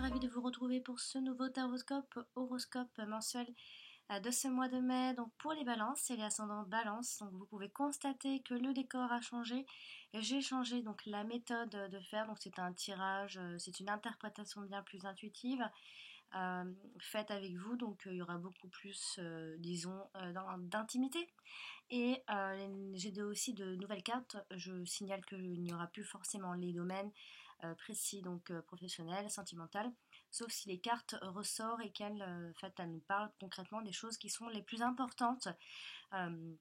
ravie de vous retrouver pour ce nouveau horoscope mensuel de ce mois de mai. Donc pour les balances et les ascendants balance, donc vous pouvez constater que le décor a changé. J'ai changé donc la méthode de faire, donc c'est un tirage, c'est une interprétation bien plus intuitive. Faite avec vous, donc il y aura beaucoup plus, disons, d'intimité. Et j'ai aussi de nouvelles cartes. Je signale qu'il n'y aura plus forcément les domaines précis, donc professionnel, sentimental, sauf si les cartes ressortent et qu'elles elles nous parlent concrètement des choses qui sont les plus importantes. Euh,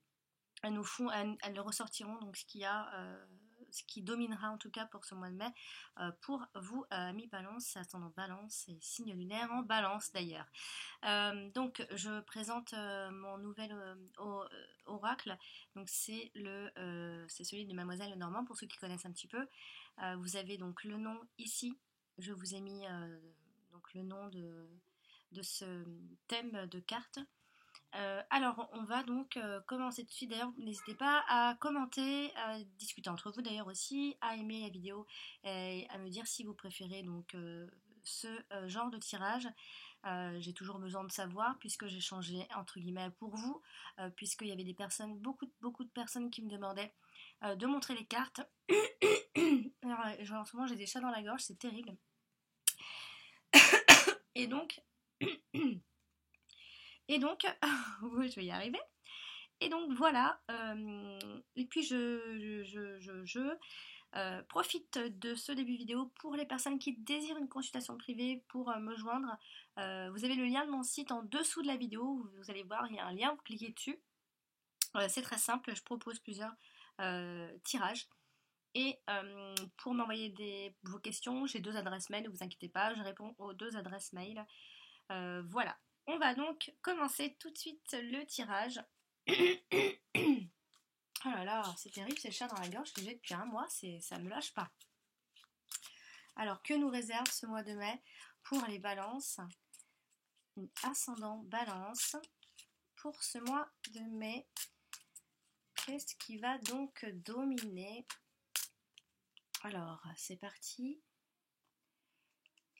elles ressortiront donc ce qui dominera en tout cas pour ce mois de mai pour vous, amis balance, ascendant balance et signe lunaire en balance d'ailleurs. Donc je présente mon nouvel oracle. Donc c'est celui de Mademoiselle Lenormand pour ceux qui connaissent un petit peu. Vous avez donc le nom ici. Je vous ai mis donc le nom de ce thème de carte. Alors, on va donc commencer tout de suite. D'ailleurs, n'hésitez pas à commenter, à discuter entre vous d'ailleurs aussi, à aimer la vidéo et à me dire si vous préférez donc ce genre de tirage. J'ai toujours besoin de savoir puisque j'ai changé entre guillemets pour vous, puisqu'il y avait des personnes, beaucoup de personnes qui me demandaient de montrer les cartes. Alors, en ce moment, j'ai des chats dans la gorge, c'est terrible. Et donc, oui, je vais y arriver. Et donc voilà, et puis je profite de ce début vidéo pour les personnes qui désirent une consultation privée pour me joindre. Vous avez le lien de mon site en dessous de la vidéo, vous allez voir, il y a un lien, vous cliquez dessus. C'est très simple, je propose plusieurs tirages. Et pour m'envoyer vos questions, j'ai 2 adresses mail, ne vous inquiétez pas, je réponds aux 2 adresses mail. Voilà, on va donc commencer tout de suite le tirage. Oh là là, c'est terrible, c'est le chat dans la gorge que j'ai depuis un mois, ça me lâche pas. Alors, que nous réserve ce mois de mai pour les balances? Ascendant balance. Pour ce mois de mai, qu'est-ce qui va donc dominer? Alors, c'est parti.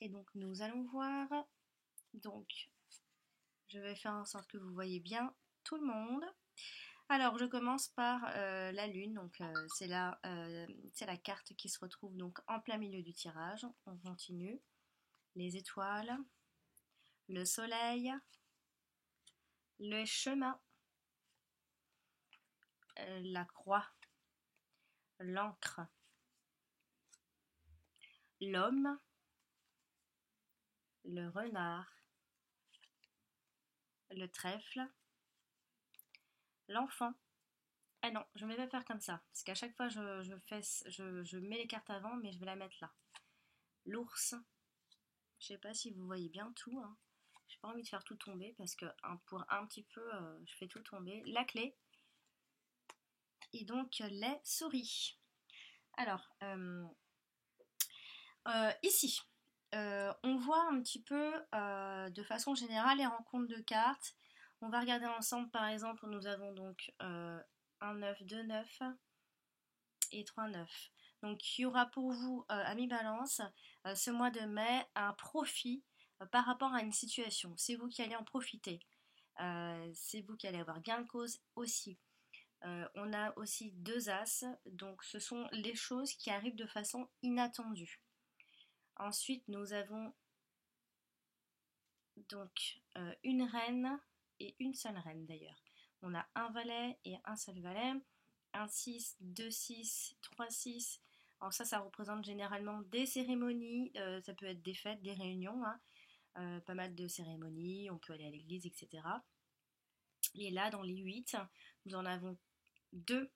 Et donc, nous allons voir. Donc, je vais faire en sorte que vous voyez bien tout le monde. Alors, je commence par la lune, donc c'est la carte qui se retrouve donc en plein milieu du tirage. On continue. Les étoiles, le soleil, le chemin, la croix, l'encre, l'homme, le renard, le trèfle, l'enfant. Ah non, je ne vais pas faire comme ça, parce qu'à chaque fois je mets les cartes avant, mais je vais la mettre là. L'ours, je sais pas si vous voyez bien tout, hein. J'ai pas envie de faire tout tomber, parce que pour un petit peu, je fais tout tomber. La clé, et donc les souris. Alors, ici, on voit un petit peu de façon générale les rencontres de cartes. On va regarder ensemble, par exemple, nous avons donc un 9, 2 9 et 3 9. Donc il y aura pour vous, amis balance, ce mois de mai, un profit par rapport à une situation. C'est vous qui allez en profiter. C'est vous qui allez avoir gain de cause aussi. On a aussi 2 as, donc ce sont les choses qui arrivent de façon inattendue. Ensuite, nous avons donc une reine et une seule reine d'ailleurs. On a un valet et un seul valet. 1 6, 2 6, 3 6. Alors ça représente généralement des cérémonies. Ça peut être des fêtes, des réunions. Hein. Pas mal de cérémonies. On peut aller à l'église, etc. Et là, dans les 8, nous en avons 2.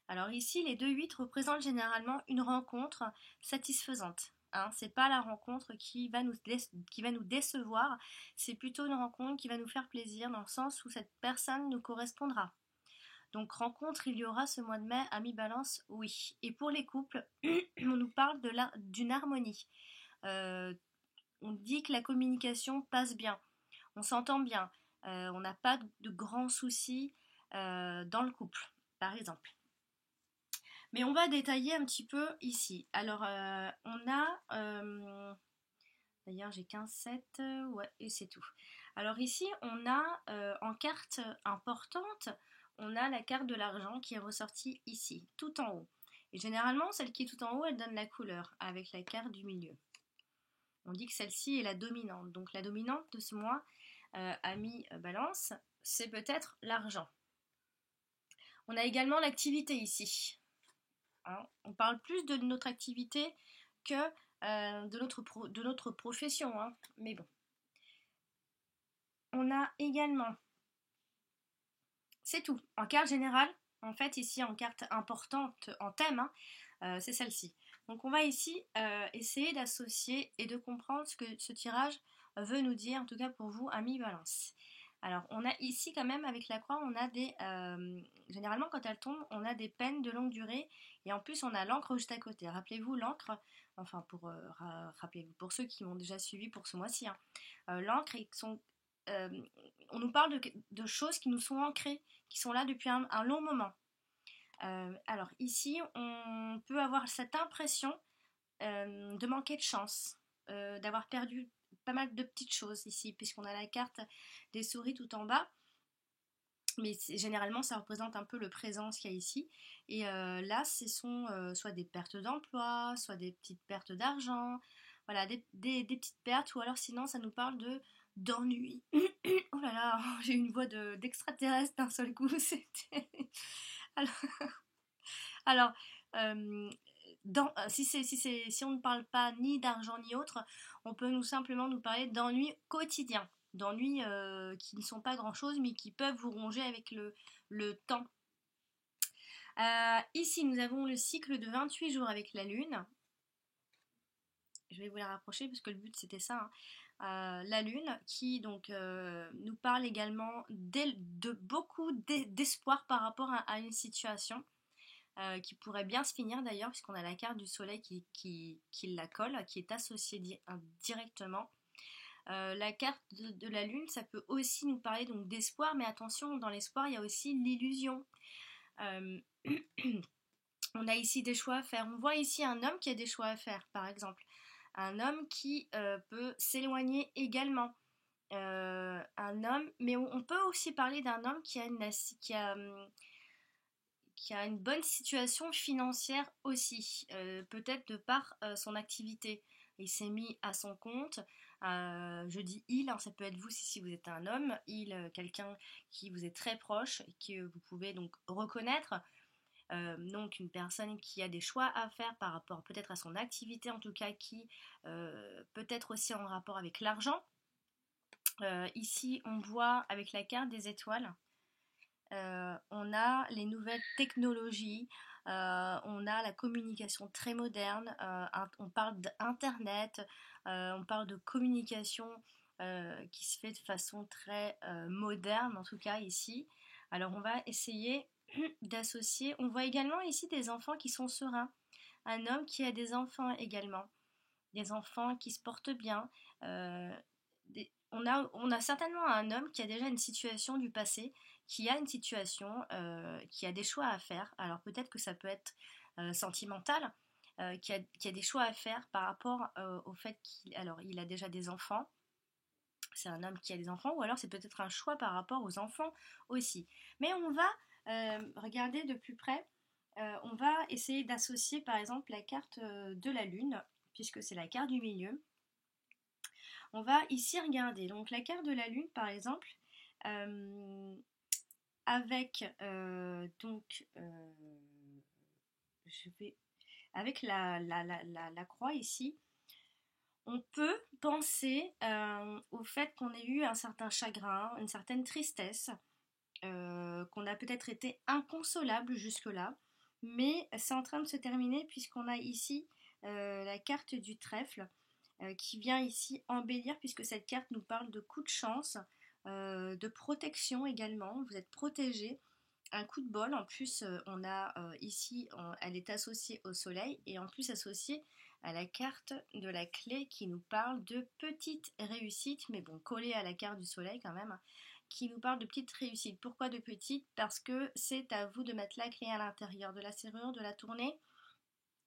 Alors ici, les 2-8 représentent généralement une rencontre satisfaisante. Hein, c'est pas la rencontre qui va nous décevoir, c'est plutôt une rencontre qui va nous faire plaisir dans le sens où cette personne nous correspondra. Donc rencontre, il y aura ce mois de mai, amis balance, oui. Et pour les couples, on nous parle d'une harmonie. On dit que la communication passe bien, on s'entend bien, on n'a pas de grands soucis dans le couple, par exemple. Mais on va détailler un petit peu ici. Alors, on a D'ailleurs, j'ai 15, 7, ouais, et c'est tout. Alors ici, on a en carte importante, on a la carte de l'argent qui est ressortie ici, tout en haut. Et généralement, celle qui est tout en haut, elle donne la couleur avec la carte du milieu. On dit que celle-ci est la dominante. Donc la dominante de ce mois, ami Balance, c'est peut-être l'argent. On a également l'activité ici. Hein, on parle plus de notre activité que de notre profession. Hein, mais bon. On a également, c'est tout, en carte générale, en fait ici en carte importante, en thème, hein, c'est celle-ci. Donc on va ici essayer d'associer et de comprendre ce que ce tirage veut nous dire, en tout cas pour vous, amis Balance. Alors on a ici quand même avec la croix, on a des, généralement quand elle tombe, on a des peines de longue durée et en plus on a l'encre juste à côté. Rappelez-vous l'encre, enfin rappelez-vous pour ceux qui m'ont déjà suivi pour ce mois-ci, hein, l'encre, euh, on nous parle de choses qui nous sont ancrées, qui sont là depuis un long moment. Alors ici, on peut avoir cette impression de manquer de chance, d'avoir perdu pas mal de petites choses ici, puisqu'on a la carte des souris tout en bas. Mais généralement, ça représente un peu le présent, ce qu'il y a ici. Et là, ce sont soit des pertes d'emploi, soit des petites pertes d'argent, voilà, des petites pertes, ou alors sinon, ça nous parle d'ennui. Oh là là, j'ai une voix d'extraterrestre d'un seul coup. C'était. Alors, alors si on ne parle pas ni d'argent ni autre, on peut simplement nous parler d'ennui quotidien, d'ennuis qui ne sont pas grand-chose mais qui peuvent vous ronger avec le temps. Ici, nous avons le cycle de 28 jours avec la Lune. Je vais vous la rapprocher parce que le but c'était ça. Hein. La Lune qui donc nous parle également de beaucoup d'espoir par rapport à une situation. Qui pourrait bien se finir d'ailleurs, puisqu'on a la carte du soleil qui la colle, qui est associée directement. La carte de la lune, ça peut aussi nous parler donc d'espoir, mais attention, dans l'espoir, il y a aussi l'illusion. Euh, on a ici des choix à faire. On voit ici un homme qui a des choix à faire, par exemple. Un homme qui peut s'éloigner également. Un homme, mais on peut aussi parler d'un homme qui a une bonne situation financière aussi, peut-être de par son activité. Il s'est mis à son compte. Je dis il, hein, ça peut être vous si vous êtes un homme, il, quelqu'un qui vous est très proche et que vous pouvez donc reconnaître. Donc une personne qui a des choix à faire par rapport peut-être à son activité, en tout cas qui peut être aussi en rapport avec l'argent. Ici on voit avec la carte des étoiles. On a les nouvelles technologies, on a la communication très moderne, on parle d'internet, on parle de communication qui se fait de façon très moderne en tout cas ici. Alors on va essayer d'associer, on voit également ici des enfants qui sont sereins, un homme qui a des enfants également, des enfants qui se portent bien, on a certainement un homme qui a déjà une situation du passé, qui a une situation, qui a des choix à faire. Alors peut-être que ça peut être sentimental, qui a des choix à faire par rapport au fait il a déjà des enfants. C'est un homme qui a des enfants, ou alors c'est peut-être un choix par rapport aux enfants aussi. Mais on va regarder de plus près. On va essayer d'associer par exemple la carte de la Lune, puisque c'est la carte du milieu. On va ici regarder donc la carte de la Lune par exemple, avec avec la croix ici. On peut penser au fait qu'on ait eu un certain chagrin, une certaine tristesse, qu'on a peut-être été inconsolable jusque-là, mais c'est en train de se terminer puisqu'on a ici la carte du trèfle qui vient ici embellir, puisque cette carte nous parle de coup de chance, de protection également, vous êtes protégé, un coup de bol. En plus on a ici, elle est associée au soleil et en plus associée à la carte de la clé qui nous parle de petites réussites, mais bon, collée à la carte du soleil quand même, qui nous parle de petites réussites. Pourquoi de petites? Parce que c'est à vous de mettre la clé à l'intérieur de la serrure, de la tourner.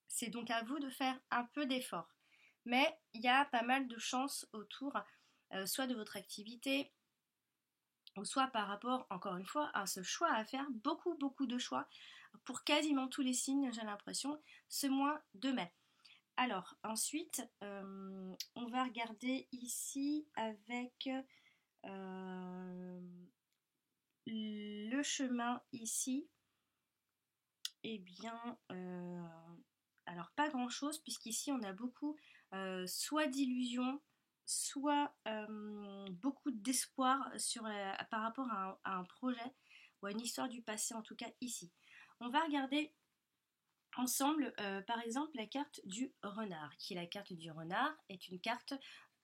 C'est donc à vous de faire un peu d'effort. mais il y a pas mal de chances autour, soit de votre activité, ou soit par rapport, encore une fois, à ce choix à faire, beaucoup de choix pour quasiment tous les signes, j'ai l'impression, ce mois de mai. Alors, ensuite, on va regarder ici avec le chemin ici. Eh bien, alors pas grand-chose, puisqu'ici on a beaucoup soit d'illusions, soit beaucoup d'espoir par rapport à un projet ou à une histoire du passé, en tout cas ici. On va regarder ensemble, par exemple, la carte du renard. Qui est la carte du renard est une carte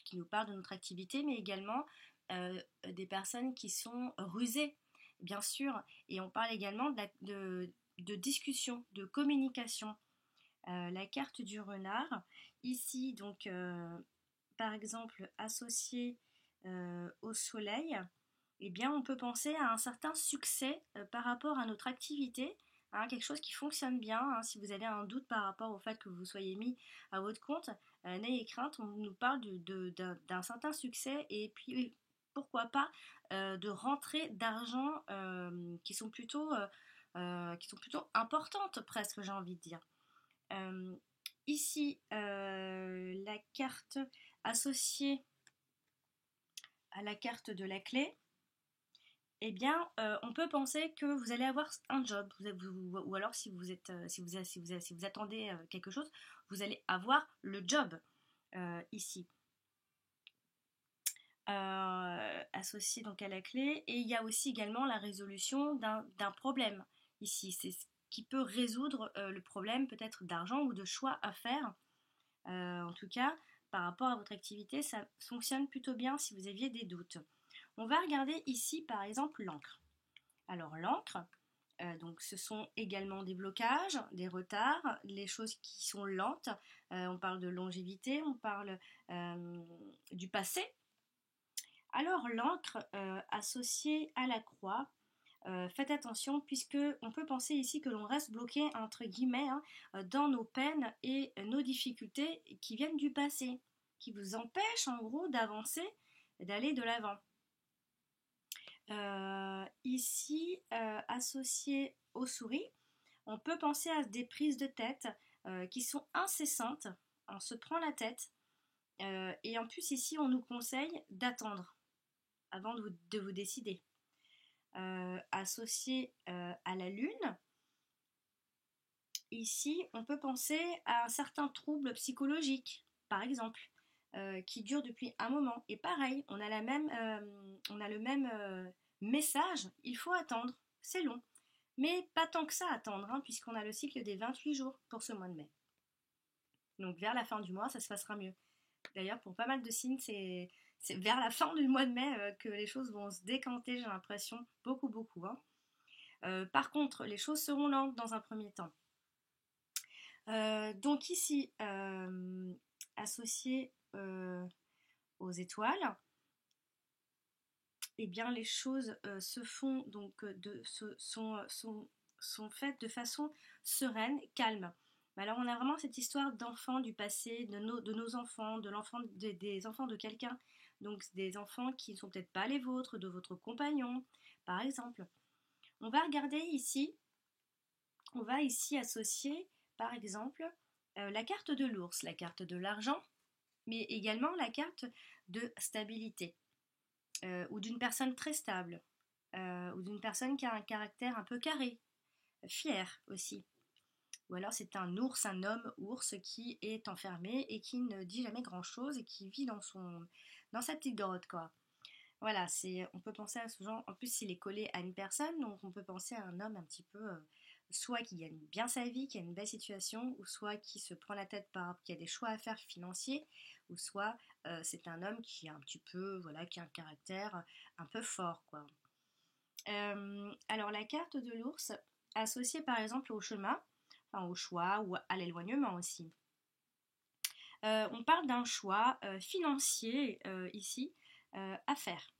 qui nous parle de notre activité, mais également des personnes qui sont rusées, bien sûr. Et on parle également de discussion, de communication. La carte du renard, ici, donc, par exemple, associée au soleil, eh bien, on peut penser à un certain succès par rapport à notre activité, hein, quelque chose qui fonctionne bien. Hein. Si vous avez un doute par rapport au fait que vous soyez mis à votre compte, n'ayez crainte, on nous parle d'un certain succès et puis pourquoi pas de rentrées d'argent qui sont plutôt importantes presque, j'ai envie de dire. Euh, Ici, la carte associée à la carte de la clé, eh bien, on peut penser que vous allez avoir un job, ou alors si vous êtes, si vous attendez quelque chose, vous allez avoir le job ici. Associé donc à la clé, et il y a aussi également la résolution d'un problème ici. C'est ce qui peut résoudre le problème peut-être d'argent ou de choix à faire. En tout cas, par rapport à votre activité, ça fonctionne plutôt bien si vous aviez des doutes. On va regarder ici par exemple l'encre. Alors l'encre, donc ce sont également des blocages, des retards, les choses qui sont lentes. On parle de longévité, on parle du passé. Alors l'encre associée à la croix, faites attention puisque on peut penser ici que l'on reste bloqué entre guillemets hein, dans nos peines et nos difficultés qui viennent du passé, qui vous empêchent en gros d'avancer, d'aller de l'avant. Ici, associé aux souris, on peut penser à des prises de tête qui sont incessantes, on se prend la tête, et en plus ici on nous conseille d'attendre avant de vous décider. Associé à la lune, ici on peut penser à un certain trouble psychologique, par exemple, qui dure depuis un moment. Et pareil, on a le même message, il faut attendre, c'est long. Mais pas tant que ça à attendre, hein, puisqu'on a le cycle des 28 jours pour ce mois de mai. Donc vers la fin du mois, ça se passera mieux. D'ailleurs, pour pas mal de signes, c'est vers la fin du mois de mai que les choses vont se décanter, j'ai l'impression, beaucoup. Hein. Par contre, les choses seront lentes dans un premier temps. Donc ici, associé aux étoiles, eh bien les choses se font donc sont faites de façon sereine, calme. Alors on a vraiment cette histoire d'enfants du passé, de nos enfants, des enfants de quelqu'un, donc des enfants qui ne sont peut-être pas les vôtres, de votre compagnon, par exemple. On va regarder ici, on va ici associer, par exemple, la carte de l'ours, la carte de l'argent, mais également la carte de stabilité, ou d'une personne très stable, ou d'une personne qui a un caractère un peu carré, fier aussi. Ou alors c'est un ours, un homme ours qui est enfermé et qui ne dit jamais grand chose et qui vit dans sa petite grotte quoi. Voilà, on peut penser à ce genre. En plus, s'il est collé à une personne, donc on peut penser à un homme un petit peu, soit qui gagne bien sa vie, qui a une belle situation, ou soit qui se prend la tête qui a des choix à faire financiers, ou soit c'est un homme qui est un petit peu, voilà, qui a un caractère un peu fort, quoi. Alors la carte de l'ours, associée par exemple au chemin, enfin au choix ou à l'éloignement aussi. On parle d'un choix financier ici à faire.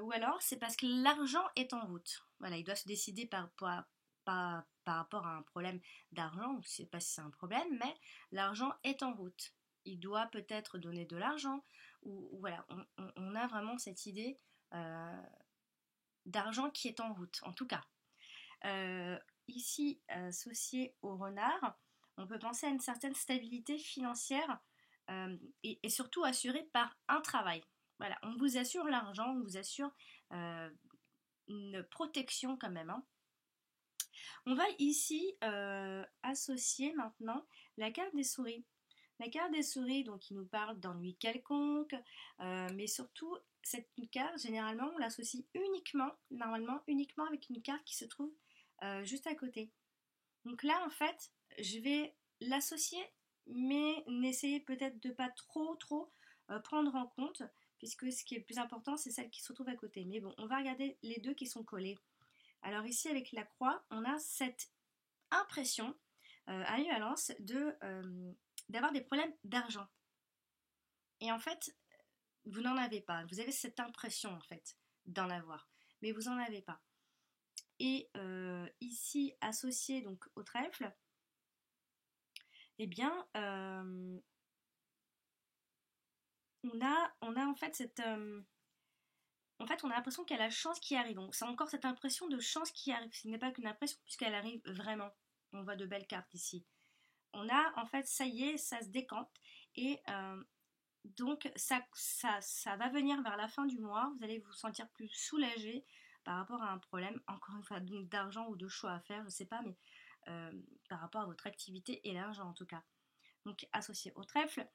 Ou alors c'est parce que l'argent est en route. Voilà, il doit se décider par rapport à un problème d'argent, je ne sais pas si c'est un problème, mais l'argent est en route. il doit peut-être donner de l'argent, ou voilà, on a vraiment cette idée d'argent qui est en route, en tout cas. Ici, associé au renard, on peut penser à une certaine stabilité financière et surtout assurée par un travail. Voilà, on vous assure l'argent, on vous assure une protection quand même, hein. On va ici associer maintenant la carte des souris. La carte des souris, donc, qui nous parle d'ennui quelconque, mais surtout, cette carte, généralement, on l'associe uniquement, normalement, uniquement avec une carte qui se trouve juste à côté. Donc là, en fait, je vais l'associer, mais n'essayez peut-être de pas trop prendre en compte, puisque ce qui est le plus important, c'est celle qui se trouve à côté. Mais bon, on va regarder les deux qui sont collés. Alors ici, avec la croix, on a cette impression, ambivalence, d'avoir des problèmes d'argent. Et en fait, vous n'en avez pas. Vous avez cette impression, en fait, d'en avoir. Mais vous n'en avez pas. Et ici, associé donc au trèfle, eh bien, on a en fait cette... en fait, on a l'impression qu'il y a la chance qui arrive. Donc, c'est encore cette impression de chance qui arrive. Ce n'est pas qu'une impression, puisqu'elle arrive vraiment. On voit de belles cartes ici. On a, en fait, ça y est, ça se décante. Et donc, ça va venir vers la fin du mois. Vous allez vous sentir plus soulagé par rapport à un problème, encore une fois, donc d'argent ou de choix à faire, je ne sais pas, mais par rapport à votre activité et l'argent en tout cas. Donc, associé au trèfle.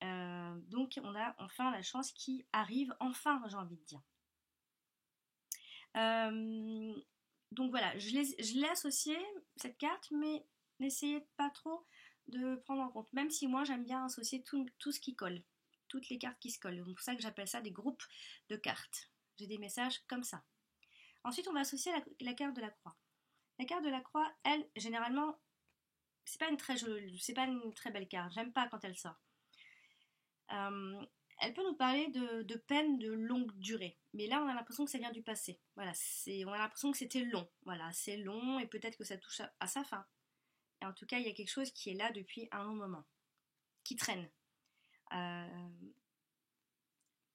Donc, on a enfin la chance qui arrive, enfin, j'ai envie de dire. Donc voilà, je l'ai associé, cette carte, mais n'essayez pas trop de prendre en compte. Même si moi, j'aime bien associer tout ce qui colle, toutes les cartes qui se collent. C'est pour ça que j'appelle ça des groupes de cartes. J'ai des messages comme ça. Ensuite, on va associer la carte de la croix. La carte de la croix, elle, généralement, c'est pas une très belle carte. J'aime pas quand elle sort. Elle peut nous parler de peine de longue durée. Mais là, on a l'impression que ça vient du passé. Voilà, on a l'impression que c'était long. Voilà, c'est long et peut-être que ça touche à sa fin. Et en tout cas, il y a quelque chose qui est là depuis un long moment, qui traîne. En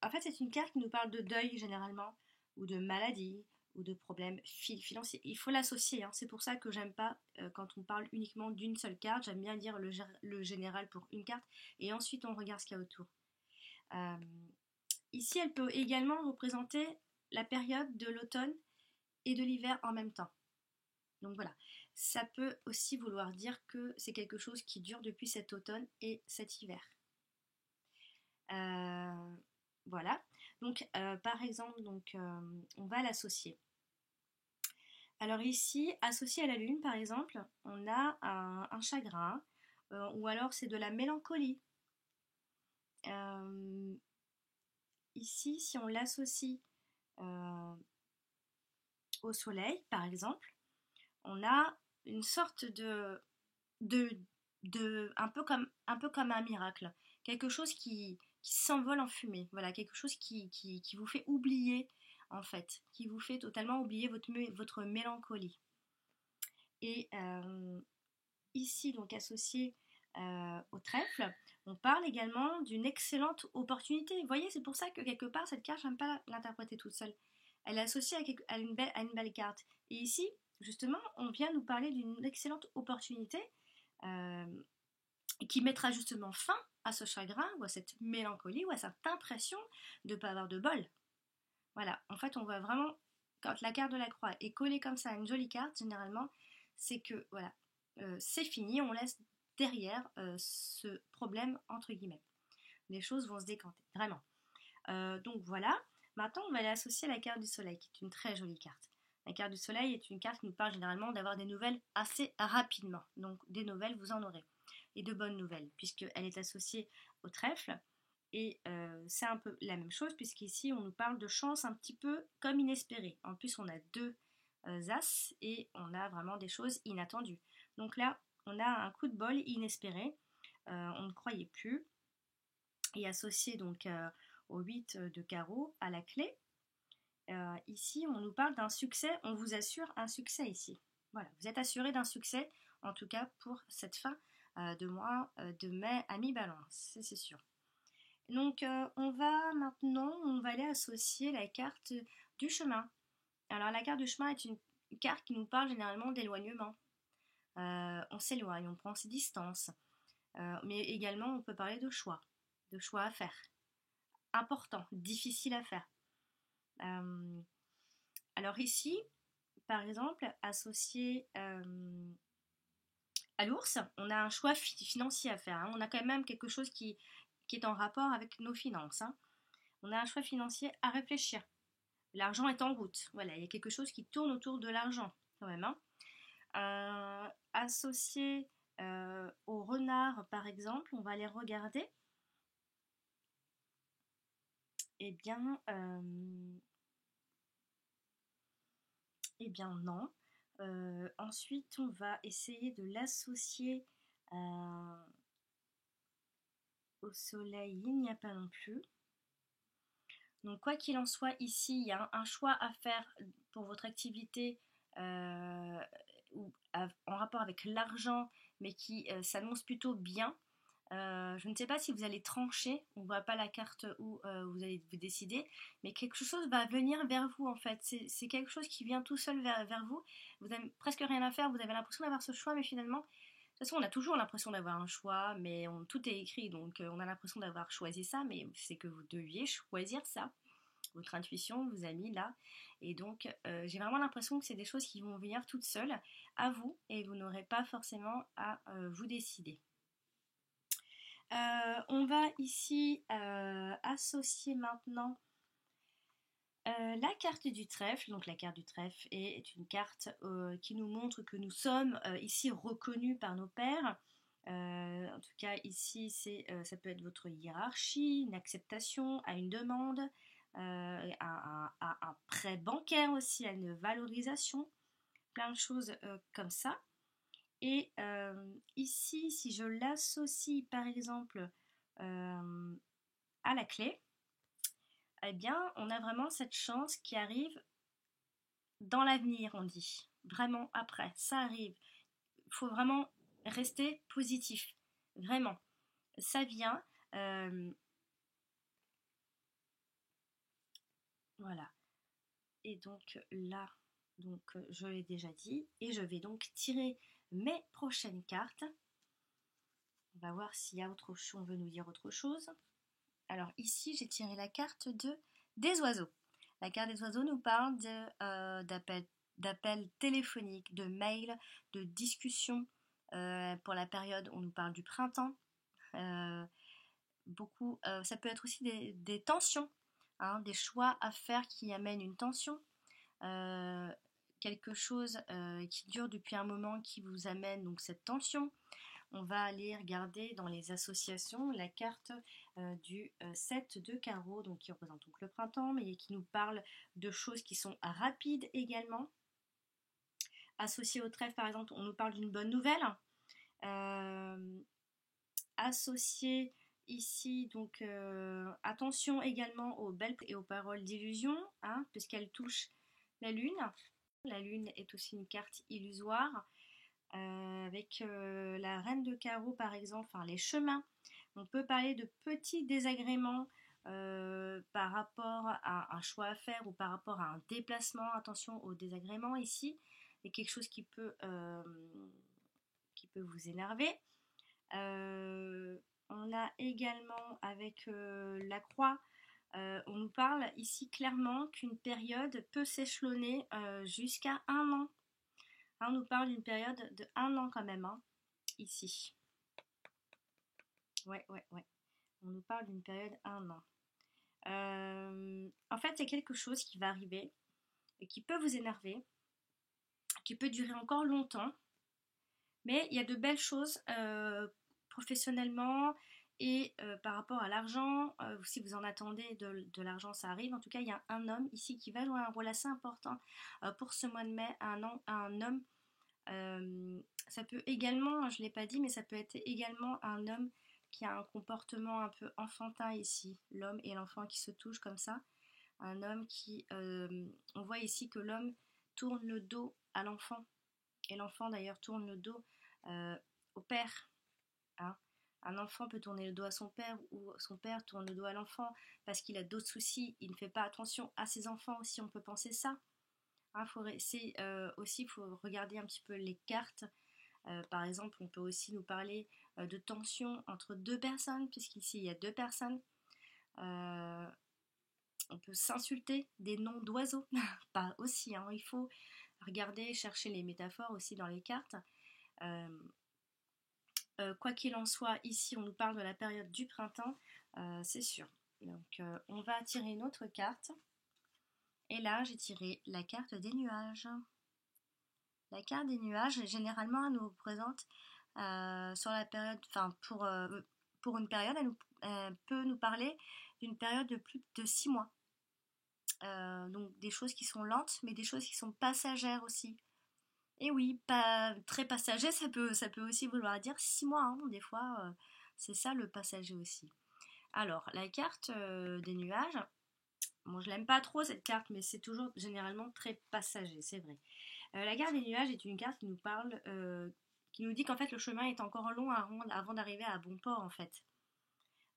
fait, c'est une carte qui nous parle de deuil généralement, ou de maladie, ou de problèmes financiers. Il faut l'associer, hein. C'est pour ça que j'aime pas quand on parle uniquement d'une seule carte. J'aime bien dire le général pour une carte, et ensuite on regarde ce qu'il y a autour. Ici, elle peut également représenter la période de l'automne et de l'hiver en même temps. Donc voilà, ça peut aussi vouloir dire que c'est quelque chose qui dure depuis cet automne et cet hiver. Voilà, donc par exemple, on va l'associer. Alors ici, associé à la lune par exemple, on a un chagrin, ou alors c'est de la mélancolie. Ici, si on l'associe au soleil, par exemple, on a une sorte un peu comme un miracle, quelque chose qui s'envole en fumée, voilà, quelque chose qui vous fait oublier, en fait, qui vous fait totalement oublier votre mélancolie. Et ici, donc associé au trèfle, on parle également d'une excellente opportunité. Vous voyez, c'est pour ça que quelque part, cette carte, j'aime pas l'interpréter toute seule. Elle est associée à une belle carte. Et ici, justement, on vient nous parler d'une excellente opportunité qui mettra justement fin à ce chagrin ou à cette mélancolie ou à cette impression de ne pas avoir de bol. Voilà, en fait, on voit vraiment, quand la carte de la croix est collée comme ça à une jolie carte, généralement, c'est que, voilà, c'est fini, on laisse derrière ce problème, entre guillemets. Les choses vont se décanter, vraiment. Donc voilà, maintenant on va l'associer à la carte du soleil, qui est une très jolie carte. La carte du soleil est une carte qui nous parle généralement d'avoir des nouvelles assez rapidement. Donc des nouvelles, vous en aurez. Et de bonnes nouvelles, puisqu'elle est associée au trèfle. Et c'est un peu la même chose, puisqu'ici on nous parle de chance un petit peu comme inespérée. En plus, on a deux as et on a vraiment des choses inattendues. Donc là, on a un coup de bol inespéré. On ne croyait plus. Et associé donc au 8 de carreau à la clé. Ici, on nous parle d'un succès, on vous assure un succès ici. Voilà, vous êtes assuré d'un succès, en tout cas pour cette fin de mois de mai à mi-balance, c'est sûr. Donc on va aller associer la carte du chemin. Alors la carte du chemin est une carte qui nous parle généralement d'éloignement. On s'éloigne, on prend ses distances. Mais également on peut parler de choix à faire. Important, difficile à faire. Alors ici, par exemple, associé à l'ours, on a un choix financier à faire. Hein. On a quand même quelque chose qui est en rapport avec nos finances. Hein. On a un choix financier à réfléchir. L'argent est en route. Voilà, il y a quelque chose qui tourne autour de l'argent quand même. Hein. Associé au renard, par exemple, on va aller regarder. Eh bien, non. Ensuite, on va essayer de l'associer au soleil. Il n'y a pas non plus. Donc quoi qu'il en soit, ici, il y a un choix à faire pour votre activité en rapport avec l'argent, mais qui s'annonce plutôt bien. Je ne sais pas si vous allez trancher, on ne voit pas la carte où vous allez vous décider, mais quelque chose va venir vers vous en fait. C'est quelque chose qui vient tout seul vers vous. Vous n'avez presque rien à faire, vous avez l'impression d'avoir ce choix, mais finalement, de toute façon, on a toujours l'impression d'avoir un choix, mais tout est écrit, donc on a l'impression d'avoir choisi ça, mais c'est que vous deviez choisir ça. Votre intuition vous a mis là. Et donc, j'ai vraiment l'impression que c'est des choses qui vont venir toutes seules à vous, et vous n'aurez pas forcément à vous décider. On va ici associer maintenant la carte du trèfle. Donc la carte du trèfle est une carte qui nous montre que nous sommes ici reconnus par nos pairs. En tout cas ici ça peut être votre hiérarchie, une acceptation à une demande, à un prêt bancaire aussi, à une valorisation, plein de choses comme ça. Et ici, si je l'associe par exemple à la clé, eh bien, on a vraiment cette chance qui arrive dans l'avenir, on dit. Vraiment après, ça arrive. Il faut vraiment rester positif. Vraiment. Ça vient. Voilà. Et donc là, je l'ai déjà dit. Et je vais donc tirer mes prochaines cartes. On va voir s'il y a autre chose, on veut nous dire autre chose. Alors ici, j'ai tiré la carte des oiseaux. La carte des oiseaux nous parle d'appels téléphoniques, de mails, de discussions pour la période où on nous parle du printemps. Ça peut être aussi des tensions, hein, des choix à faire qui amènent une tension. Quelque chose qui dure depuis un moment qui vous amène donc cette tension. On va aller regarder dans les associations la carte du 7 de carreau, donc qui représente donc le printemps, mais qui nous parle de choses qui sont rapides également. Associé au trèfle, par exemple, on nous parle d'une bonne nouvelle. Associé ici, donc attention également aux belles et aux paroles d'illusion, hein, puisqu'elle touche la lune. La lune est aussi une carte illusoire. Avec la reine de carreau par exemple, enfin les chemins, on peut parler de petits désagréments par rapport à un choix à faire ou par rapport à un déplacement. Attention aux désagréments ici, il y a quelque chose qui peut vous énerver. On a également avec la croix, on nous parle ici clairement qu'une période peut s'échelonner jusqu'à un an. On nous parle d'une période de 1 an quand même, hein, ici. Ouais. On nous parle d'une période 1 an. En fait, c'est quelque chose qui va arriver et qui peut vous énerver, qui peut durer encore longtemps, mais il y a de belles choses professionnellement et par rapport à l'argent. Si vous en attendez de l'argent, ça arrive. En tout cas, il y a un homme ici qui va jouer un rôle assez important pour ce mois de mai, un homme. Ça peut également, je ne l'ai pas dit, mais ça peut être également un homme qui a un comportement un peu enfantin ici. L'homme et l'enfant qui se touchent comme ça. Un homme qui... on voit ici que l'homme tourne le dos à l'enfant. Et l'enfant d'ailleurs tourne le dos au père. hein. Un enfant peut tourner le dos à son père ou son père tourne le dos à l'enfant parce qu'il a d'autres soucis, il ne fait pas attention à ses enfants aussi, on peut penser ça. Hein, aussi, il faut regarder un petit peu les cartes. Par exemple, on peut aussi nous parler de tension entre deux personnes, puisqu'ici il y a deux personnes. Euh, on peut s'insulter, des noms d'oiseaux, pas aussi, hein, il faut regarder, chercher les métaphores aussi dans les cartes. Euh, Quoi qu'il en soit, ici on nous parle de la période du printemps, c'est sûr. Donc on va tirer une autre carte. Et là j'ai tiré la carte des nuages. La carte des nuages, généralement, elle nous représente sur la période, enfin pour une période, elle peut nous parler d'une période de plus de 6 mois. Donc des choses qui sont lentes, mais des choses qui sont passagères aussi. Et oui, pas très passager, ça peut aussi vouloir dire 6 mois, hein, des fois, c'est ça le passager aussi. Alors, la carte des nuages, bon, je l'aime pas trop cette carte, mais c'est toujours généralement très passager, c'est vrai. La carte des nuages est une carte qui nous parle, qui nous dit qu'en fait le chemin est encore long avant d'arriver à bon port en fait.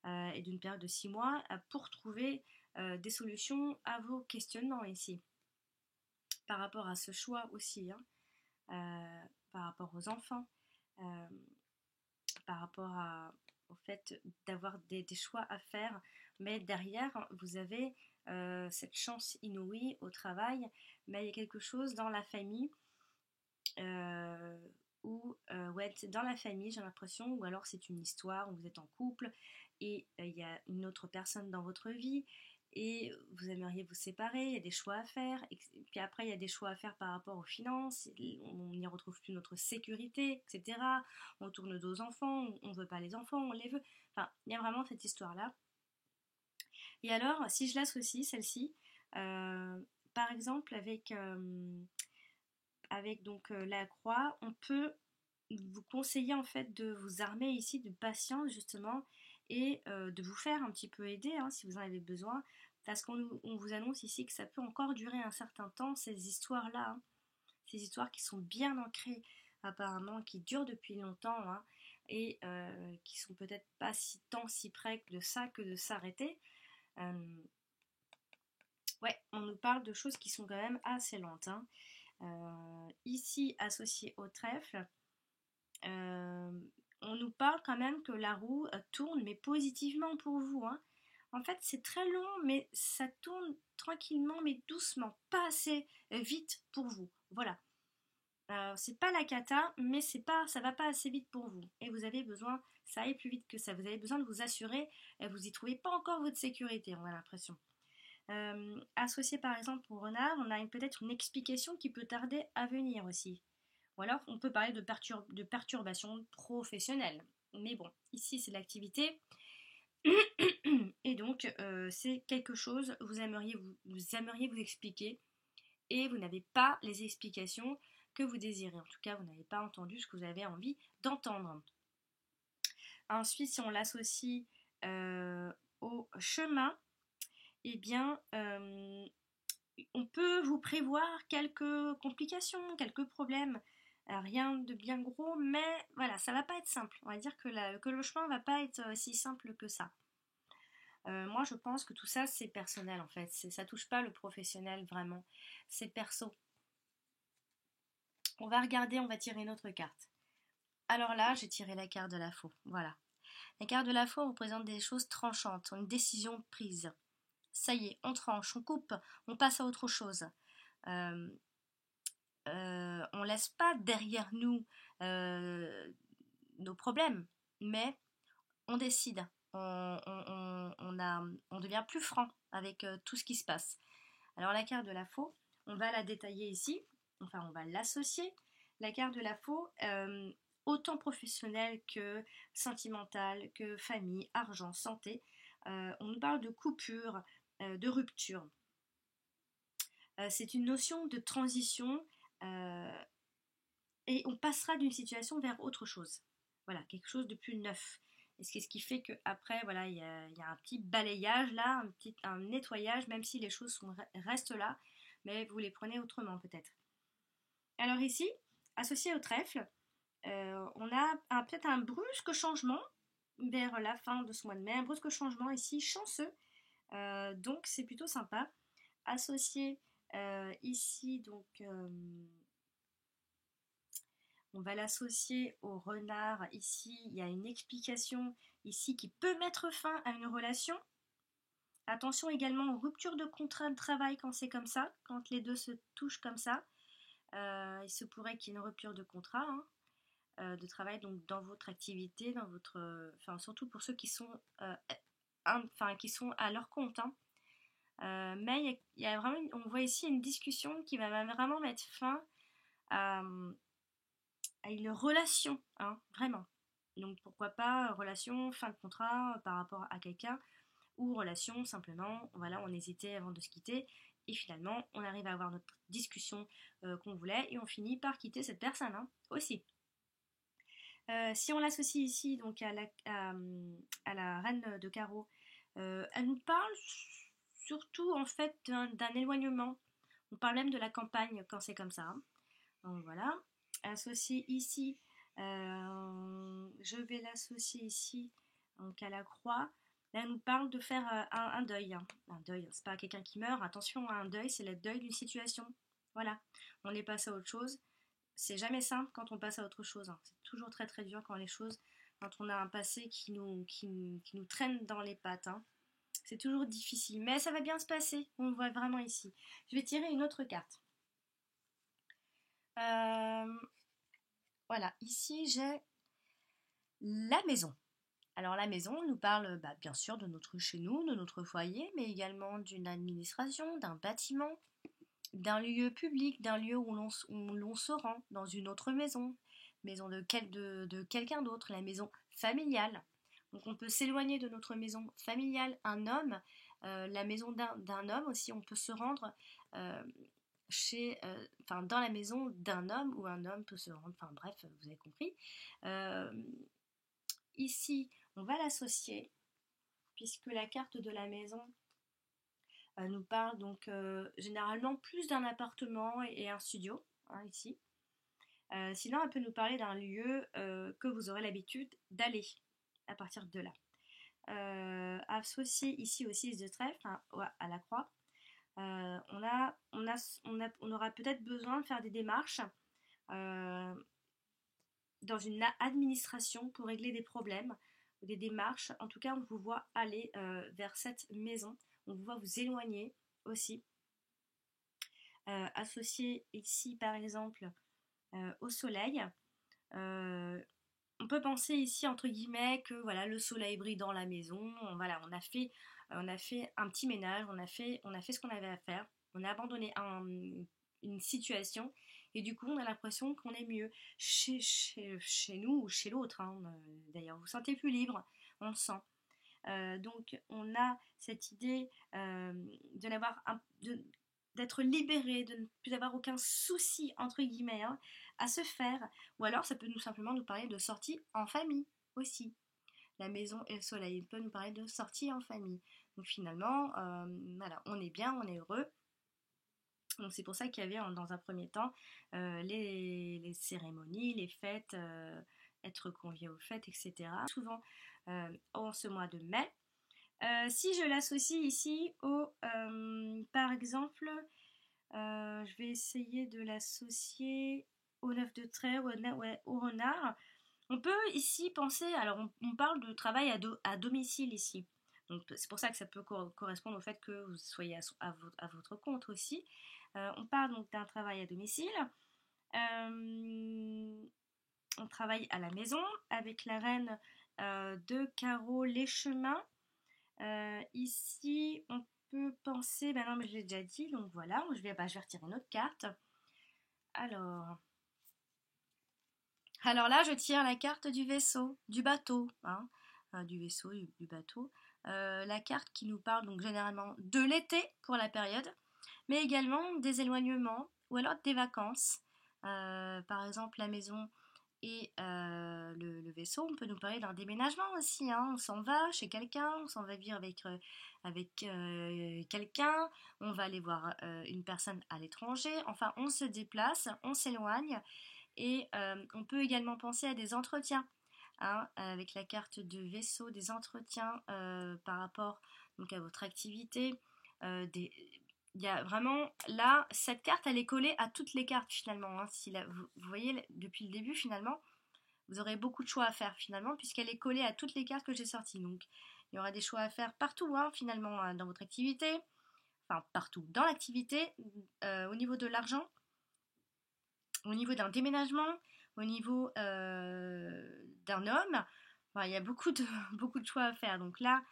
Et d'une période de 6 mois pour trouver des solutions à vos questionnements ici. Par rapport à ce choix aussi, hein, par rapport aux enfants, euh, par rapport au fait d'avoir des choix à faire, mais derrière vous avez cette chance inouïe au travail, mais il y a quelque chose dans la famille euh, ouais, c'est dans la famille, j'ai l'impression, ou alors c'est une histoire où vous êtes en couple et il y a une autre personne dans votre vie et vous aimeriez vous séparer, il y a des choix à faire, et puis après il y a des choix à faire par rapport aux finances, on n'y retrouve plus notre sécurité, etc. On tourne le dos aux enfants, on ne veut pas les enfants, on les veut. Enfin, il y a vraiment cette histoire-là. Et alors, si je l'associe, celle-ci, euh, par exemple avec donc la croix, on peut vous conseiller en fait de vous armer ici de patience justement et de vous faire un petit peu aider hein, si vous en avez besoin parce qu'on vous annonce ici que ça peut encore durer un certain temps ces histoires-là, hein, ces histoires qui sont bien ancrées apparemment, qui durent depuis longtemps hein, et qui sont peut-être pas si près de ça que de s'arrêter. Ouais, on nous parle de choses qui sont quand même assez lentes. Hein. Ici, associé au trèfle, euh, on nous parle quand même que la roue tourne, mais positivement pour vous. Hein. En fait, c'est très long, mais ça tourne tranquillement, mais doucement, pas assez vite pour vous. Voilà. C'est pas la cata, mais ça va pas assez vite pour vous. Et vous avez besoin, ça aille plus vite que ça. Vous avez besoin de vous assurer, et vous y trouvez pas encore votre sécurité, on a l'impression. Associé par exemple au renard, on a peut-être une explication qui peut tarder à venir aussi. Ou alors on peut parler de perturbation professionnelle. Mais bon, ici c'est l'activité. Et donc c'est quelque chose que vous aimeriez vous expliquer et vous n'avez pas les explications que vous désirez. En tout cas, vous n'avez pas entendu ce que vous avez envie d'entendre. Ensuite, si on l'associe au chemin, eh bien, on peut vous prévoir quelques complications, quelques problèmes. Rien de bien gros, mais voilà, ça va pas être simple. On va dire que le chemin va pas être si simple que ça. Moi, je pense que tout ça, c'est personnel en fait. Ça touche pas le professionnel vraiment. C'est perso. On va regarder, on va tirer une autre carte. Alors là, j'ai tiré la carte de la faux. Voilà. La carte de la faux représente des choses tranchantes, une décision prise. Ça y est, on tranche, on coupe, on passe à autre chose. Euh, on laisse pas derrière nous nos problèmes, mais on décide. On devient plus franc avec tout ce qui se passe. Alors la carte de la faux, on va la détailler ici, enfin on va l'associer. La carte de la faux, autant professionnelle que sentimentale, que famille, argent, santé, on nous parle de coupure, de rupture. C'est une notion de transition et on passera d'une situation vers autre chose. Voilà, quelque chose de plus neuf. Et ce qui fait qu'après, voilà, il y a un petit balayage là, un nettoyage, même si les choses restent là, mais vous les prenez autrement peut-être. Alors ici, associé au trèfle, On a peut-être un brusque changement vers la fin de ce mois de mai, un brusque changement ici chanceux, donc c'est plutôt sympa. Associé ici, donc on va l'associer au renard. Ici, il y a une explication ici qui peut mettre fin à une relation. Attention également aux ruptures de contrat de travail quand c'est comme ça, quand les deux se touchent comme ça. Il se pourrait qu'il y ait une rupture de contrat, hein, de travail donc dans votre activité, dans votre, enfin surtout pour ceux qui sont, qui sont à leur compte, hein. Mais il y a vraiment, on voit ici une discussion qui va vraiment mettre fin à, à une relation, hein, vraiment. Donc pourquoi pas relation, fin de contrat par rapport à quelqu'un, ou relation simplement, voilà, on hésitait avant de se quitter, et finalement on arrive à avoir notre discussion qu'on voulait, et on finit par quitter cette personne, hein, aussi. Si on l'associe ici donc à la reine de carreau, elle nous parle surtout en fait d'un éloignement. On parle même de la campagne quand c'est comme ça, hein. Donc voilà. Associé ici, je vais l'associer ici donc à la croix. Là, elle nous parle de faire un deuil, hein. Un deuil, c'est pas quelqu'un qui meurt. Attention, un deuil, c'est le deuil d'une situation. Voilà. On est passé à autre chose. C'est jamais simple quand on passe à autre chose, hein. C'est toujours très très dur quand les choses, quand on a un passé qui nous traîne dans les pattes, hein. C'est toujours difficile, mais ça va bien se passer. On le voit vraiment ici. Je vais tirer une autre carte. Euh, voilà, ici j'ai la maison. Alors la maison nous parle bien sûr de notre chez nous, de notre foyer, mais également d'une administration, d'un bâtiment, d'un lieu public, d'un lieu où l'on se rend, dans une autre maison, maison de quelqu'un d'autre, la maison familiale. Donc on peut s'éloigner de notre maison familiale, un homme, la maison d'un homme aussi, on peut se rendre euh, dans la maison d'un homme, ou un homme peut se rendre, enfin bref, vous avez compris. Euh, Ici, on va l'associer, puisque la carte de la maison nous parle donc généralement plus d'un appartement et un studio, hein, ici. Sinon, elle peut nous parler d'un lieu que vous aurez l'habitude d'aller à partir de là. Associé ici au 6 de trèfle, hein, à la croix, on aura peut-être besoin de faire des démarches euh, dans une administration pour régler des problèmes, des démarches. En tout cas, on vous voit aller vers cette maison. On vous voit vous éloigner aussi. Associé ici, par exemple, au soleil. On peut penser ici, entre guillemets, que voilà, le soleil brille dans la maison. Voilà, on a fait un petit ménage, on a fait ce qu'on avait à faire. On a abandonné une situation et du coup on a l'impression qu'on est mieux chez nous ou chez l'autre, hein. D'ailleurs, vous vous sentez plus libre, on le sent. Donc on a cette idée de n'avoir d'être libéré, de ne plus avoir aucun souci entre guillemets, hein, à se faire. Ou alors ça peut simplement nous parler de sortie en famille aussi. La maison et le soleil, il peut nous parler de sortie en famille. Donc finalement, voilà, on est bien, on est heureux. Donc c'est pour ça qu'il y avait dans un premier temps les cérémonies, les fêtes, être convié aux fêtes, etc. Souvent en ce mois de mai. Si je l'associe ici par exemple, je vais essayer de l'associer au 9 de trait, au renard. On peut ici penser, alors on parle de travail à domicile ici. Donc c'est pour ça que ça peut correspondre au fait que vous soyez à votre compte aussi. On parle donc d'un travail à domicile. On travaille à la maison avec la reine de carreau les chemins. Ici, on peut penser, ben non, mais je l'ai déjà dit, donc voilà, je vais retirer une autre carte. Alors, là, je tire la carte du vaisseau, du bateau, hein, du vaisseau, du bateau. La carte qui nous parle donc généralement de l'été pour la période, mais également des éloignements ou alors des vacances. Par exemple, la maison et le vaisseau, on peut nous parler d'un déménagement aussi, hein. On s'en va chez quelqu'un, on s'en va vivre avec quelqu'un, on va aller voir une personne à l'étranger, enfin on se déplace, on s'éloigne Et on peut également penser à des entretiens, hein, avec la carte de vaisseau, des entretiens par rapport donc, à votre activité. Il y a vraiment là, cette carte elle est collée à toutes les cartes finalement, hein. Si vous voyez depuis le début finalement, vous aurez beaucoup de choix à faire finalement puisqu'elle est collée à toutes les cartes que j'ai sorties. Donc il y aura des choix à faire partout, hein, finalement, dans votre activité, enfin partout dans l'activité, au niveau de l'argent, au niveau d'un déménagement, au niveau d'un homme. Enfin, il y a beaucoup de, beaucoup de choix à faire. Donc là,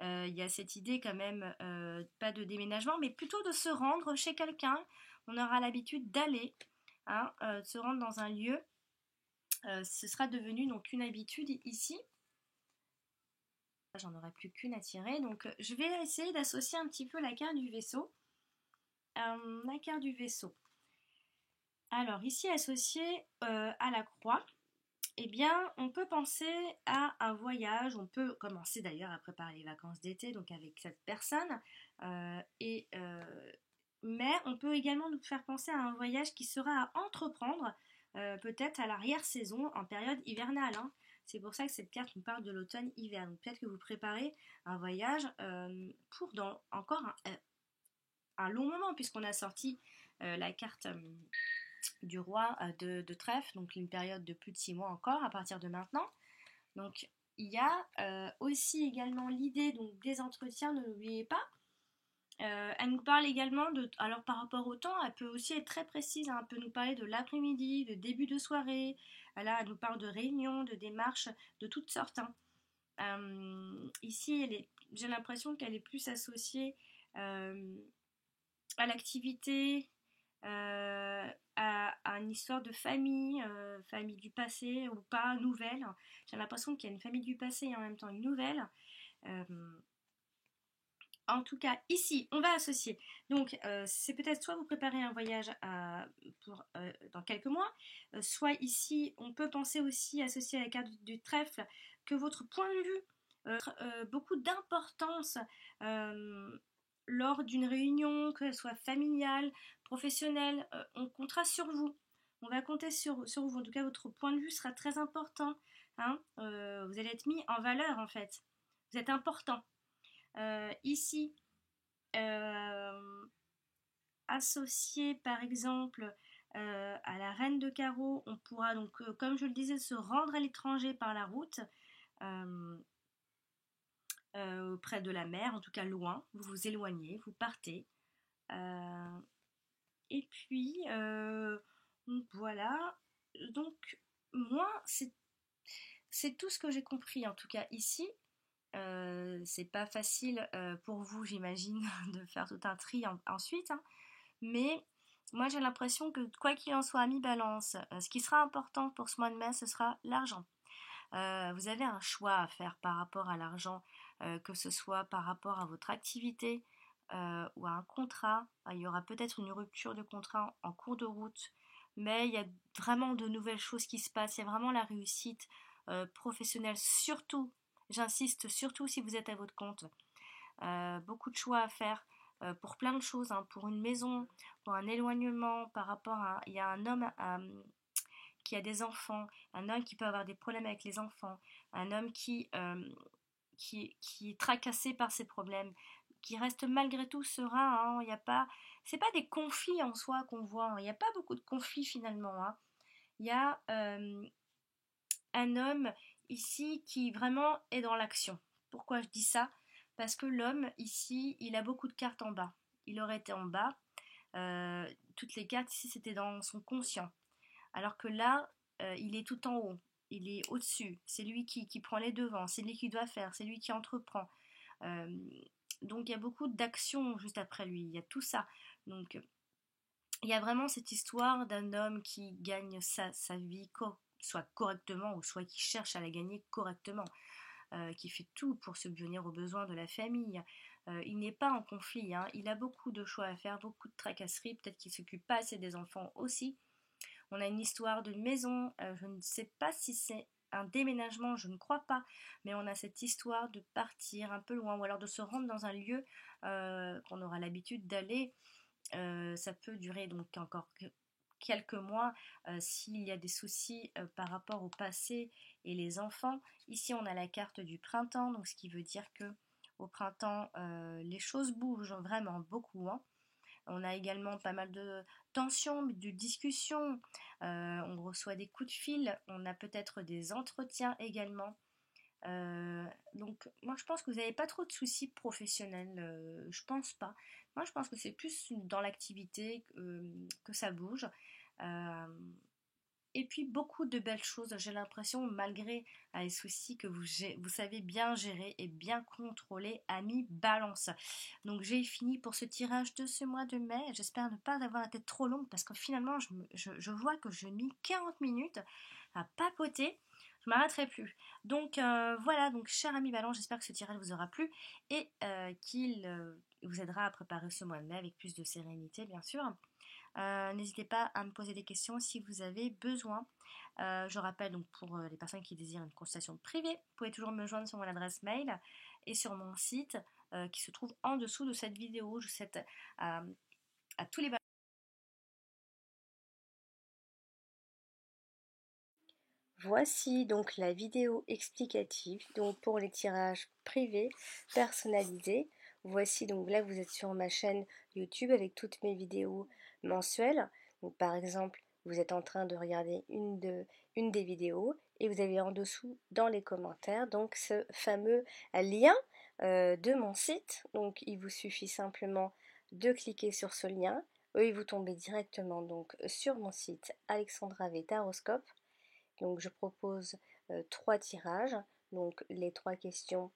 il y a cette idée quand même, pas de déménagement, mais plutôt de se rendre chez quelqu'un. On aura l'habitude d'aller, hein, de se rendre dans un lieu. Ce sera devenu donc une habitude ici. J'en aurai plus qu'une à tirer. Donc je vais essayer d'associer un petit peu la carte du vaisseau. La carte du vaisseau. Alors ici associée à la croix, eh bien, on peut penser à un voyage, on peut commencer d'ailleurs à préparer les vacances d'été, donc avec cette personne, mais on peut également nous faire penser à un voyage qui sera à entreprendre, peut-être à l'arrière-saison, en période hivernale, hein. C'est pour ça que cette carte nous parle de l'automne-hiver. Donc peut-être que vous préparez un voyage pour dans encore un long moment, puisqu'on a sorti la carte du roi de trèfle, donc une période de plus de 6 mois encore à partir de maintenant. Donc il y a aussi également l'idée donc des entretiens, ne l'oubliez pas. Elle nous parle également de, alors par rapport au temps, elle peut aussi être très précise, hein, elle peut nous parler de l'après-midi, de début de soirée, là elle nous parle de réunions, de démarches, de toutes sortes, hein. Ici j'ai l'impression qu'elle est plus associée à l'activité, à une histoire de famille, famille du passé ou pas, nouvelle. J'ai l'impression qu'il y a une famille du passé et en même temps une nouvelle. Euh, En tout cas, ici, on va associer. Donc, c'est peut-être soit vous préparez un voyage dans quelques mois, soit ici, on peut penser aussi associer à la carte du trèfle que votre point de vue beaucoup d'importance euh, lors d'une réunion, que ce soit familiale, professionnelle, on comptera sur vous. On va compter sur vous. En tout cas, votre point de vue sera très important, hein. Vous allez être mis en valeur, en fait. Vous êtes important. Ici, euh, associé par exemple à la reine de carreau, on pourra donc, comme je le disais, se rendre à l'étranger par la route, euh, près de la mer, en tout cas loin, vous vous éloignez, vous partez. Euh, et puis, voilà, donc moi, c'est tout ce que j'ai compris, en tout cas ici. C'est pas facile pour vous, j'imagine, de faire tout un tri ensuite, hein. Mais moi, j'ai l'impression que quoi qu'il en soit, à mi-balance, ce qui sera important pour ce mois de mai, ce sera l'argent. Vous avez un choix à faire par rapport à l'argent, que ce soit par rapport à votre activité ou à un contrat. Il y aura peut-être une rupture de contrat en cours de route, mais il y a vraiment de nouvelles choses qui se passent. Il y a vraiment la réussite professionnelle, surtout, j'insiste, surtout si vous êtes à votre compte. Beaucoup de choix à faire pour plein de choses, hein, pour une maison, pour un éloignement, par rapport à... Il y a un homme qui a des enfants, un homme qui peut avoir des problèmes avec les enfants, un homme qui est tracassé par ses problèmes, qui reste malgré tout serein, hein. Il y a pas, c'est pas des conflits en soi qu'on voit, hein. Il n'y a pas beaucoup de conflits finalement, hein. Il y a un homme ici qui vraiment est dans l'action. Pourquoi je dis ça? Parce que l'homme ici, il a beaucoup de cartes en bas. Il aurait été en bas. Toutes les cartes ici, c'était dans son conscient. Alors que là, il est tout en haut. Il est au-dessus. C'est lui qui prend les devants. C'est lui qui doit faire. C'est lui qui entreprend. Euh, donc il y a beaucoup d'actions juste après lui. Il y a tout ça. Donc il y a vraiment cette histoire d'un homme qui gagne sa vie soit correctement ou soit qui cherche à la gagner correctement, qui fait tout pour subvenir aux besoins de la famille. Il n'est pas en conflit, hein. Il a beaucoup de choix à faire, beaucoup de tracasseries, peut-être qu'il s'occupe pas assez des enfants aussi. On a une histoire de maison, je ne sais pas si c'est un déménagement, je ne crois pas, mais on a cette histoire de partir un peu loin ou alors de se rendre dans un lieu qu'on aura l'habitude d'aller. Ça peut durer donc encore quelques mois s'il y a des soucis par rapport au passé et les enfants. Ici on a la carte du printemps, donc ce qui veut dire que au printemps les choses bougent vraiment beaucoup, hein. On a également pas mal de tensions, de discussions, on reçoit des coups de fil, on a peut-être des entretiens également. Donc moi je pense que vous n'avez pas trop de soucis professionnels, je pense pas. Moi je pense que c'est plus dans l'activité que ça bouge. Euh, et puis beaucoup de belles choses, j'ai l'impression, malgré les soucis, que vous savez bien gérer et bien contrôler, ami Balance. Donc j'ai fini pour ce tirage de ce mois de mai. J'espère ne pas avoir la tête trop longue parce que finalement je vois que je mis 40 minutes à papoter. Je m'arrêterai plus. Donc voilà, donc cher ami Balance, j'espère que ce tirage vous aura plu et qu'il vous aidera à préparer ce mois de mai avec plus de sérénité, bien sûr. N'hésitez pas à me poser des questions si vous avez besoin. Je rappelle donc pour les personnes qui désirent une consultation privée, vous pouvez toujours me joindre sur mon adresse mail et sur mon site qui se trouve en dessous de cette vidéo. Je vous souhaite à tous les Voici donc la vidéo explicative donc pour les tirages privés personnalisés. Voici donc là vous êtes sur ma chaîne YouTube avec toutes mes vidéos mensuelles. Donc par exemple vous êtes en train de regarder une des vidéos et vous avez en dessous dans les commentaires donc ce fameux lien de mon site. Donc il vous suffit simplement de cliquer sur ce lien et vous tombez directement donc sur mon site Alexandra V Taroscope. Donc je propose 3 tirages, donc les 3 questions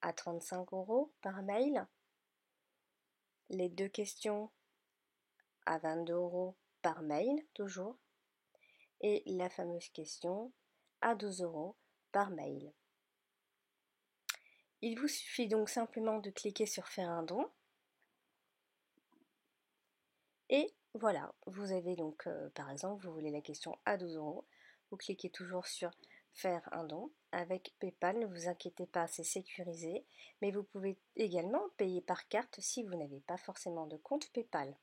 à 35 € par mail, les 2 questions à 22 € par mail toujours, et la fameuse question à 12 € par mail. Il vous suffit donc simplement de cliquer sur faire un don, et voilà, vous avez donc par exemple, vous voulez la question à 12 €, vous cliquez toujours sur faire un don avec PayPal, ne vous inquiétez pas, c'est sécurisé, mais vous pouvez également payer par carte si vous n'avez pas forcément de compte PayPal.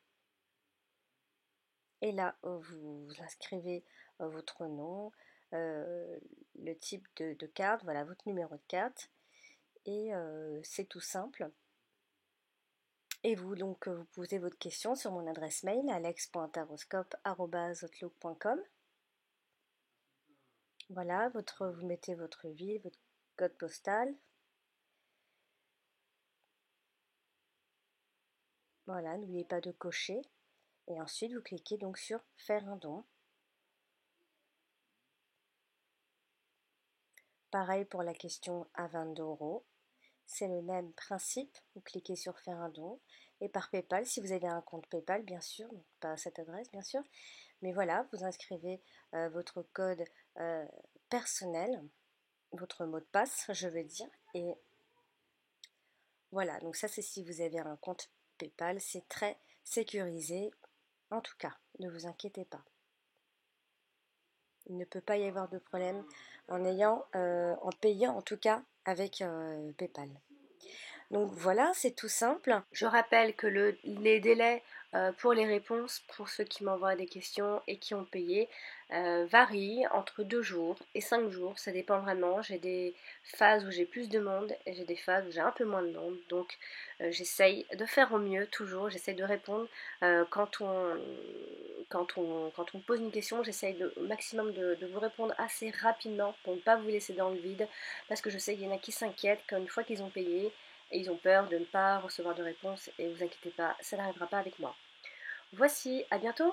Et là, vous inscrivez votre nom, le type de carte, voilà votre numéro de carte, et c'est tout simple. Et vous, donc, vous posez votre question sur mon adresse mail alex.taroscope@outlook.com. Voilà, vous mettez votre ville, votre code postal. Voilà, n'oubliez pas de cocher. Et ensuite, vous cliquez donc sur faire un don. Pareil pour la question à 22 €. C'est le même principe. Vous cliquez sur faire un don. Et par PayPal, si vous avez un compte PayPal, bien sûr, donc pas à cette adresse, bien sûr. Mais voilà, vous inscrivez votre code personnel, votre mot de passe, je veux dire. Et voilà, donc ça c'est si vous avez un compte PayPal, c'est très sécurisé. En tout cas, ne vous inquiétez pas. Il ne peut pas y avoir de problème en payant en tout cas avec PayPal. Donc voilà, c'est tout simple. Je rappelle que les délais pour les réponses, pour ceux qui m'envoient des questions et qui ont payé, varient entre 2 jours et 5 jours. Ça dépend vraiment. J'ai des phases où j'ai plus de monde et j'ai des phases où j'ai un peu moins de monde. Donc j'essaye de faire au mieux toujours. J'essaye de répondre quand on me pose une question. J'essaye au maximum de vous répondre assez rapidement pour ne pas vous laisser dans le vide. Parce que je sais qu'il y en a qui s'inquiètent qu'une fois qu'ils ont payé, et ils ont peur de ne pas recevoir de réponse, et vous inquiétez pas, ça n'arrivera pas avec moi. Voici, à bientôt!